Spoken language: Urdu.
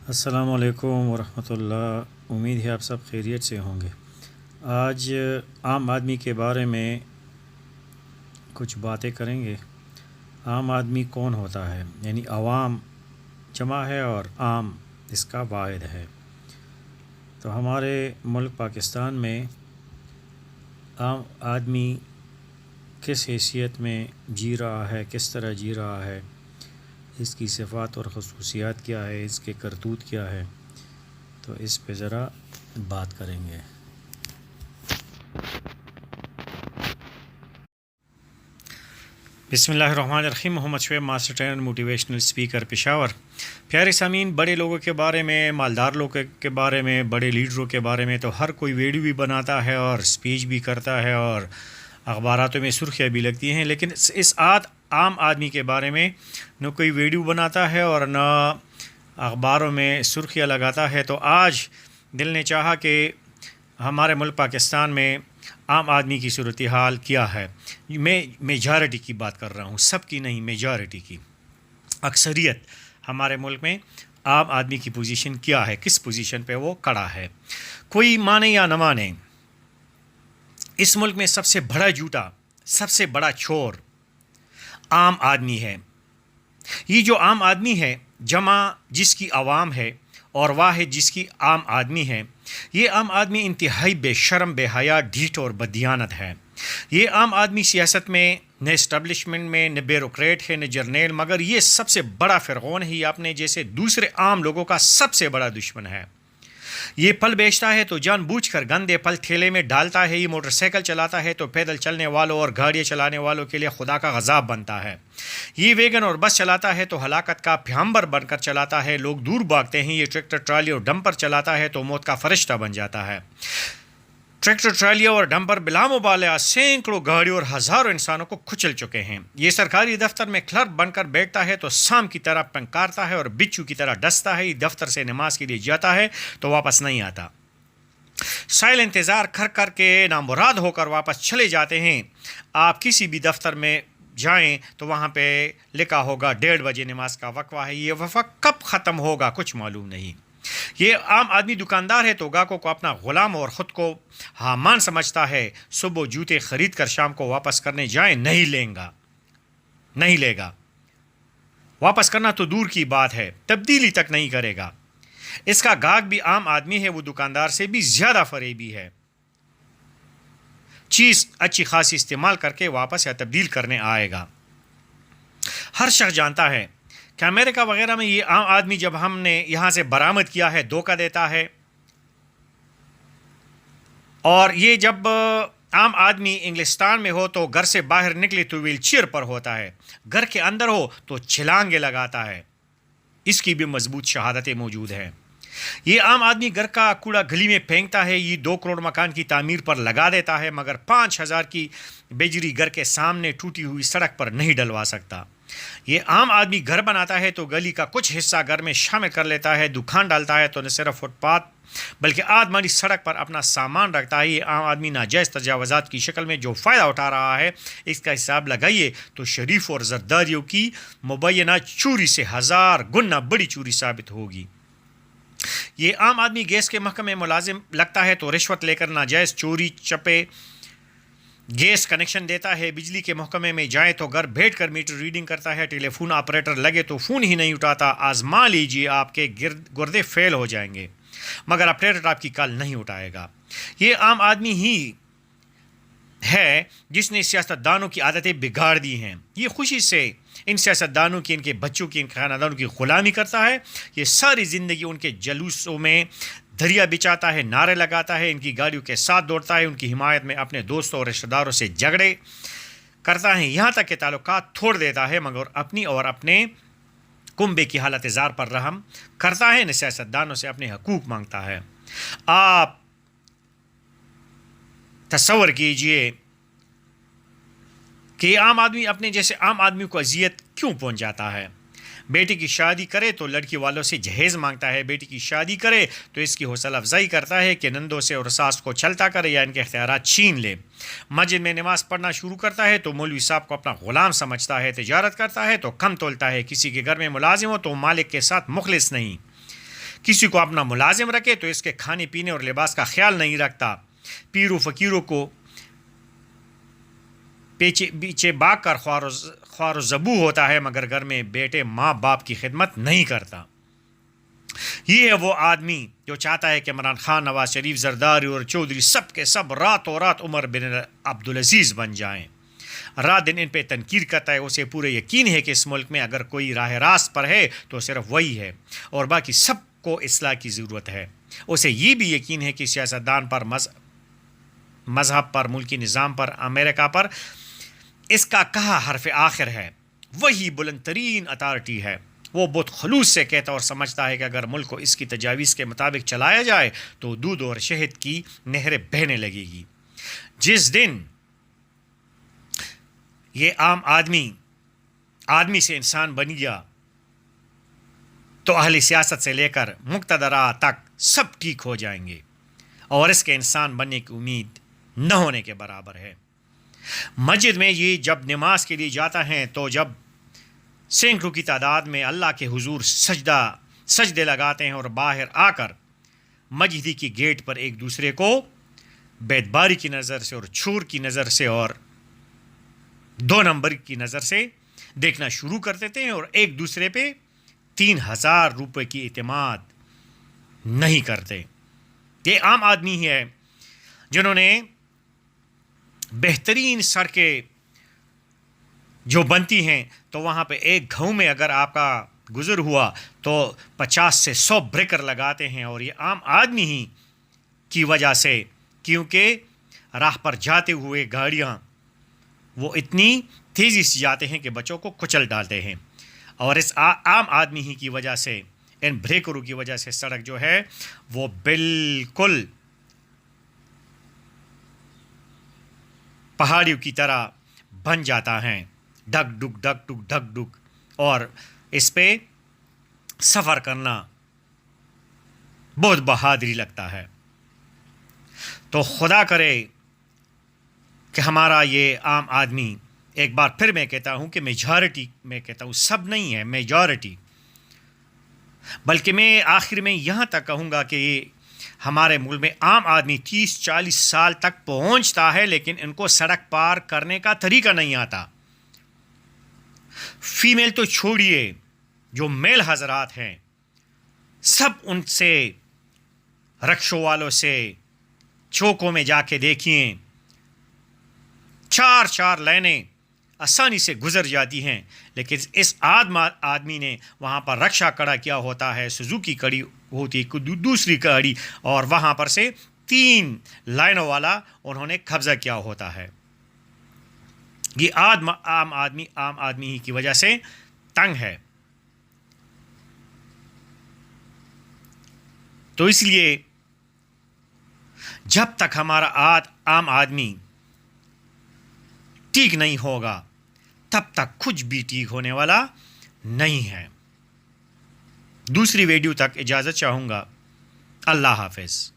السلام علیکم ورحمۃ اللہ، امید ہے آپ سب خیریت سے ہوں گے۔ آج عام آدمی کے بارے میں کچھ باتیں کریں گے۔ عام آدمی کون ہوتا ہے؟ یعنی عوام جمع ہے اور عام اس کا واحد ہے۔ تو ہمارے ملک پاکستان میں عام آدمی کس حیثیت میں جی رہا ہے، کس طرح جی رہا ہے، اس کی صفات اور خصوصیات کیا ہے، اس کے کرتوت کیا ہے، تو اس پہ ذرا بات کریں گے۔ بسم اللہ الرحمن الرحیم۔ Muhammad Shoaib, master trainer, motivational speaker, Peshawar. پیارے سامعین، بڑے لوگوں کے بارے میں، مالدار لوگوں کے بارے میں، بڑے لیڈروں کے بارے میں تو ہر کوئی ویڈیو بھی بناتا ہے اور اسپیچ بھی کرتا ہے اور اخباراتوں میں سرخیاں بھی لگتی ہیں، لیکن اس عام آدمی کے بارے میں نہ کوئی ویڈیو بناتا ہے اور نہ اخباروں میں سرخیاں لگاتا ہے۔ تو آج دل نے چاہا کہ ہمارے ملک پاکستان میں عام آدمی کی صورتحال کیا ہے۔ میں میجارٹی کی بات کر رہا ہوں، سب کی نہیں، میجارٹی کی، اکثریت ہمارے ملک میں عام آدمی کی پوزیشن کیا ہے، کس پوزیشن پہ وہ کھڑا ہے۔ کوئی مانے یا نہ مانے، اس ملک میں سب سے بڑا جھوٹا، سب سے بڑا چور عام آدمی ہے۔ یہ جو عام آدمی ہے، جمع جس کی عوام ہے اور واحد جس کی عام آدمی ہے، یہ عام آدمی انتہائی بے شرم، بے حیا، ڈھیٹ اور بددیانت ہے۔ یہ عام آدمی سیاست میں نہ اسٹیبلشمنٹ میں، نہ بیوروکریٹ ہے، نہ جرنیل، مگر یہ سب سے بڑا فرعون ہے، یہ اپنے جیسے دوسرے عام لوگوں کا سب سے بڑا دشمن ہے۔ یہ پھل بیچتا ہے تو جان بوجھ کر گندے پھل ٹھیلے میں ڈالتا ہے، یہ موٹر سائیکل چلاتا ہے تو پیدل چلنے والوں اور گاڑیاں چلانے والوں کے لیے خدا کا غضب بنتا ہے۔ یہ ویگن اور بس چلاتا ہے تو ہلاکت کا پیغمبر بن کر چلاتا ہے، لوگ دور بھاگتے ہیں۔ یہ ٹریکٹر، ٹرالی اور ڈمپر چلاتا ہے تو موت کا فرشتہ بن جاتا ہے۔ ٹریکٹر، ٹرالیاں اور ڈمپر بلا مبالغہ سینکڑوں گاڑیوں اور ہزاروں انسانوں کو کچل چکے ہیں۔ یہ سرکاری دفتر میں کلرک بن کر بیٹھتا ہے تو سام کی طرح پنکارتا ہے اور بچھو کی طرح ڈستا ہے۔ یہ دفتر سے نماز کے لیے جاتا ہے تو واپس نہیں آتا۔ سائل انتظار کر کر کے نامراد ہو کر واپس چلے جاتے ہیں۔ آپ کسی بھی دفتر میں جائیں تو وہاں پہ لکھا ہوگا 1:30 بجے نماز کا وقفہ ہے۔ یہ وقفہ کب ختم ہوگا کچھ معلوم نہیں۔ یہ عام آدمی دکاندار ہے تو گاہکوں کو اپنا غلام اور خود کو حامان سمجھتا ہے۔ صبح جوتے خرید کر شام کو واپس کرنے جائیں، نہیں لے گا۔ واپس کرنا تو دور کی بات ہے، تبدیلی تک نہیں کرے گا۔ اس کا گاہک بھی عام آدمی ہے، وہ دکاندار سے بھی زیادہ فریبی ہے۔ چیز اچھی خاصی استعمال کر کے واپس یا تبدیل کرنے آئے گا۔ ہر شخص جانتا ہے کہ امریکہ وغیرہ میں یہ عام آدمی جب ہم نے یہاں سے برآمد کیا ہے، دھوکہ دیتا ہے۔ اور یہ جب عام آدمی انگلستان میں ہو تو گھر سے باہر نکلے تو ویل چیئر پر ہوتا ہے، گھر کے اندر ہو تو چھلانگے لگاتا ہے۔ اس کی بھی مضبوط شہادتیں موجود ہیں۔ یہ عام آدمی گھر کا کوڑا گلی میں پھینکتا ہے، یہ 2 کروڑ مکان کی تعمیر پر لگا دیتا ہے، مگر 5,000 کی بجلی گھر کے سامنے ٹوٹی ہوئی سڑک پر نہیں ڈلوا سکتا۔ یہ عام آدمی گھر بناتا ہے تو گلی کا کچھ حصہ گھر میں شامل کر لیتا ہے، دکان ڈالتا ہے تو نہ صرف فٹ پاتھ بلکہ آدمانی سڑک پر اپنا سامان رکھتا ہے۔ یہ عام آدمی ناجائز تجاوزات کی شکل میں جو فائدہ اٹھا رہا ہے، اس کا حساب لگائیے تو شریف اور زرداریوں کی مبینہ چوری سے 1000 گنا بڑی چوری ثابت ہوگی۔ یہ عام آدمی گیس کے محکمے میں ملازم لگتا ہے تو رشوت لے کر ناجائز چوری چپے گیس کنیکشن دیتا ہے۔ بجلی کے محکمے میں جائیں تو گھر بیٹھ کر میٹر ریڈنگ کرتا ہے۔ ٹیلی فون آپریٹر لگے تو فون ہی نہیں اٹھاتا۔ آزما لیجیے، آپ کے گردے فیل ہو جائیں گے، مگر آپریٹر آپ کی کال نہیں اٹھائے گا۔ یہ عام آدمی ہی ہے جس نے سیاستدانوں کی عادتیں بگاڑ دی ہیں۔ یہ خوشی سے ان سیاستدانوں کی، ان کے بچوں کی، ان خاندانوں کی غلامی کرتا ہے۔ یہ ساری زندگی ان کے جلوسوں میں دریا بچاتا ہے، نعرے لگاتا ہے، ان کی گاڑیوں کے ساتھ دوڑتا ہے، ان کی حمایت میں اپنے دوستوں اور رشتہ داروں سے جھگڑے کرتا ہے، یہاں تک کہ تعلقات توڑ دیتا ہے، مگر اپنی اور اپنے کنبے کی حالت زار پر رحم کرتا ہے، نہ سیاستدانوں سے اپنے حقوق مانگتا ہے۔ آپ تصور کیجئے کہ عام آدمی اپنے جیسے عام آدمی کو اذیت کیوں پہنچاتا ہے۔ بیٹی کی شادی کرے تو لڑکی والوں سے جہیز مانگتا ہے، بیٹی کی شادی کرے تو اس کی حوصلہ افزائی کرتا ہے کہ نندوں سے اور ساس کو چھلتا کرے یا ان کے اختیارات چھین لے۔ مسجد میں نماز پڑھنا شروع کرتا ہے تو مولوی صاحب کو اپنا غلام سمجھتا ہے، تجارت کرتا ہے تو کم تولتا ہے، کسی کے گھر میں ملازم ہو تو مالک کے ساتھ مخلص نہیں، کسی کو اپنا ملازم رکھے تو اس کے کھانے پینے اور لباس کا خیال نہیں رکھتا، پیر و فقیروں کو پیچھے بھاگ کر خوار و زبو ہوتا ہے، مگر گھر میں بیٹے ماں باپ کی خدمت نہیں کرتا۔ یہ ہے وہ آدمی جو چاہتا ہے کہ عمران خان، نواز شریف، زرداری اور چودھری سب کے سب راتوں رات عمر بن عبدالعزیز بن جائیں۔ رات دن ان پہ تنقید کرتا ہے، اسے پورے یقین ہے کہ اس ملک میں اگر کوئی راہ راست پر ہے تو صرف وہی ہے اور باقی سب کو اصلاح کی ضرورت ہے۔ اسے یہ بھی یقین ہے کہ سیاستدان پر، مذہب پر، ملکی نظام پر، امریکہ پر اس کا کہا حرف آخر ہے، وہی بلند ترین اتھارٹی ہے۔ وہ بہت خلوص سے کہتا اور سمجھتا ہے کہ اگر ملک کو اس کی تجاویز کے مطابق چلایا جائے تو دودھ اور شہد کی نہریں بہنے لگے گی۔ جس دن یہ عام آدمی سے انسان بن گیا تو اہل سیاست سے لے کر مقتدرہ تک سب ٹھیک ہو جائیں گے اور اس کے انسان بننے کی امید نہ ہونے کے برابر ہے۔ مسجد میں یہ جب نماز کے لیے جاتا ہے تو جب سینکڑوں کی تعداد میں اللہ کے حضور سجدے لگاتے ہیں اور باہر آ کر مسجد کی گیٹ پر ایک دوسرے کو بیدباری کی نظر سے اور چھور کی نظر سے اور 2 نمبر کی نظر سے دیکھنا شروع کر دیتے ہیں اور ایک دوسرے پہ 3000 روپے کی اعتماد نہیں کرتے۔ یہ عام آدمی ہی ہے جنہوں نے بہترین سڑکیں جو بنتی ہیں تو وہاں پہ ایک گھؤں میں اگر آپ کا گزر ہوا تو 50 سے 100 بریکر لگاتے ہیں، اور یہ عام آدمی ہی کی وجہ سے، کیونکہ راہ پر جاتے ہوئے گاڑیاں وہ اتنی تیزی سے جاتے ہیں کہ بچوں کو کچل ڈالتے ہیں، اور اس عام آدمی ہی کی وجہ سے، ان بریکروں کی وجہ سے سڑک جو ہے وہ بالکل پہاڑیوں کی طرح بن جاتا ہے، ڈھک ڈک ڈھک ڈک ڈھک ڈک، اور اس پہ سفر کرنا بہت بہادری لگتا ہے۔ تو خدا کرے کہ ہمارا یہ عام آدمی، ایک بار پھر میں کہتا ہوں کہ میجارٹی، میں کہتا ہوں سب نہیں ہے، میجارٹی، بلکہ میں آخر میں یہاں تک کہوں گا کہ ہمارے ملک میں عام آدمی 30-40 سال تک پہنچتا ہے لیکن ان کو سڑک پار کرنے کا طریقہ نہیں آتا۔ فیمیل تو چھوڑیے، جو میل حضرات ہیں سب ان سے، رکشوں والوں سے چوکوں میں جا کے دیکھیں، 4 لائنیں آسانی سے گزر جاتی ہیں، لیکن اس آدمی نے وہاں پر رکشہ کھڑا کیا ہوتا ہے، سوزوکی کھڑی ہوتی ہے، دوسری گاڑی، اور وہاں پر سے 3 لائنوں والا انہوں نے قبضہ کیا ہوتا ہے۔ یہ عام آدمی ہی کی وجہ سے تنگ ہے۔ تو اس لیے جب تک ہمارا عام آدمی ٹھیک نہیں ہوگا تب تک کچھ بھی ٹھیک ہونے والا نہیں ہے۔ دوسری ویڈیو تک اجازت چاہوں گا۔ اللہ حافظ۔